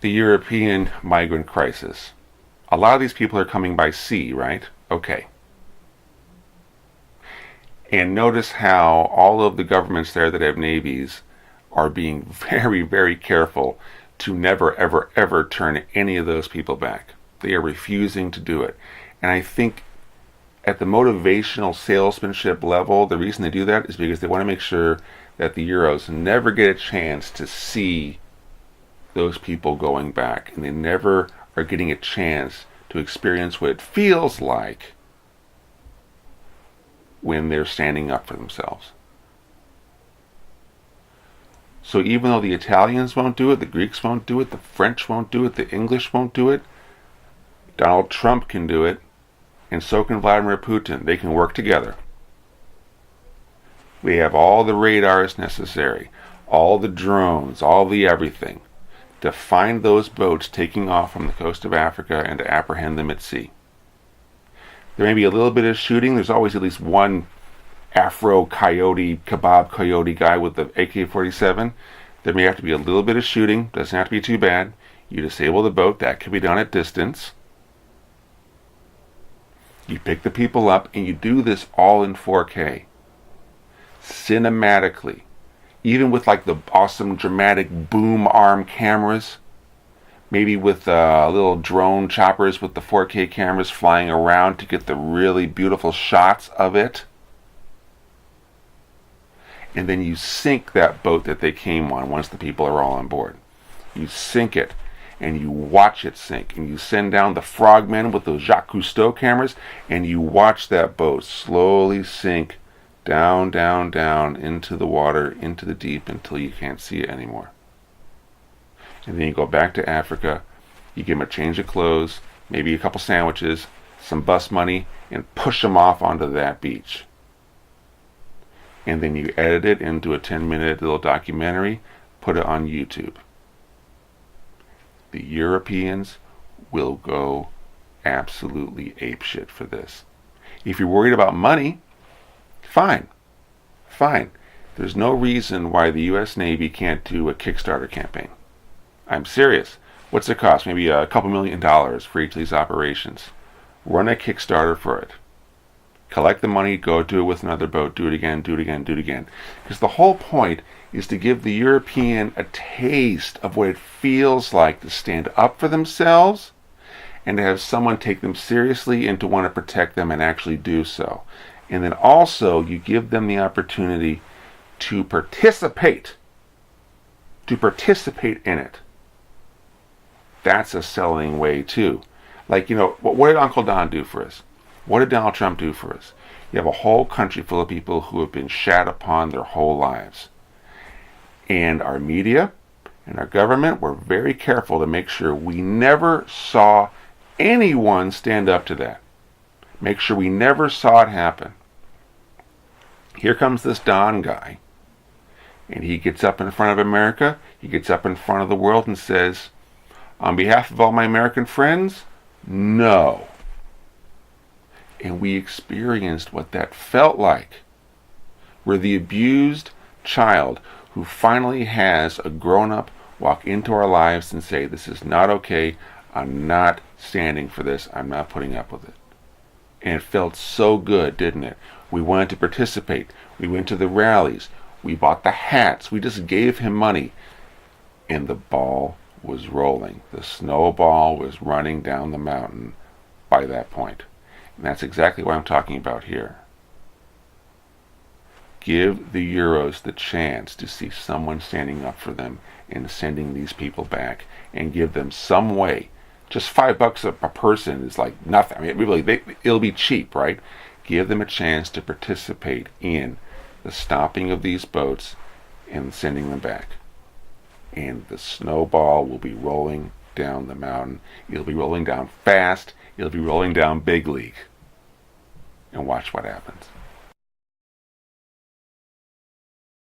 the European migrant crisis. A lot of these people are coming by sea, right? Okay. And notice how all of the governments there that have navies are being very, very careful to never, ever, ever turn any of those people back. They are refusing to do it. And I think at the motivational salesmanship level, the reason they do that is because they want to make sure that the Euros never get a chance to see those people going back. And they never are getting a chance to experience what it feels like when they're standing up for themselves. So even though the Italians won't do it, the Greeks won't do it, the French won't do it, the English won't do it, Donald Trump can do it, and so can Vladimir Putin. They can work together. We have all the radars necessary, all the drones, all the everything, to find those boats taking off from the coast of Africa and to apprehend them at sea. There may be a little bit of shooting. There's always at least one afro-kebab coyote guy with the AK-47. There may have to be a little bit of shooting. Doesn't have to be too bad. You disable the boat. That can be done at distance. You pick the people up, and you do this all in 4K. Cinematically. Even with like the awesome dramatic boom arm cameras. Maybe with little drone choppers with the 4K cameras flying around to get the really beautiful shots of it. And then you sink that boat that they came on once the people are all on board. You sink it, and you watch it sink. And you send down the frogmen with those Jacques Cousteau cameras, and you watch that boat slowly sink down, down, down into the water, into the deep, until you can't see it anymore. And then you go back to Africa, you give them a change of clothes, maybe a couple sandwiches, some bus money, and push them off onto that beach. And then you edit it into a 10-minute little documentary, put it on YouTube. The Europeans will go absolutely apeshit for this. If you're worried about money, fine. There's no reason why the U.S. Navy can't do a Kickstarter campaign. I'm serious. What's it cost? Maybe a couple $1,000,000 for each of these operations. Run a Kickstarter for it. Collect the money, go do it with another boat, do it again, do it again, do it again. Because the whole point is to give the European a taste of what it feels like to stand up for themselves and to have someone take them seriously and to want to protect them and actually do so. And then also you give them the opportunity to participate in it. That's a selling way too. Like, what did Uncle Don do for us? What did Donald Trump do for us? You have a whole country full of people who have been shat upon their whole lives. And our media and our government were very careful to make sure we never saw anyone stand up to that. Make sure we never saw it happen. Here comes this Don guy. And he gets up in front of America, he gets up in front of the world and says, on behalf of all my American friends, no. And we experienced what that felt like. We're the abused child who finally has a grown-up walk into our lives and say, this is not okay, I'm not standing for this, I'm not putting up with it. And it felt so good, didn't it? We wanted to participate. We went to the rallies. We bought the hats. We just gave him money. And the ball was rolling. The snowball was running down the mountain by that point. And that's exactly what I'm talking about here. Give the Euros the chance to see someone standing up for them and sending these people back, and give them some way. Just $5 a person is like nothing. I mean, really, it'll be cheap, right? Give them a chance to participate in the stopping of these boats and sending them back. And the snowball will be rolling down the mountain. It'll be rolling down fast. It'll be rolling down big league. And watch what happens.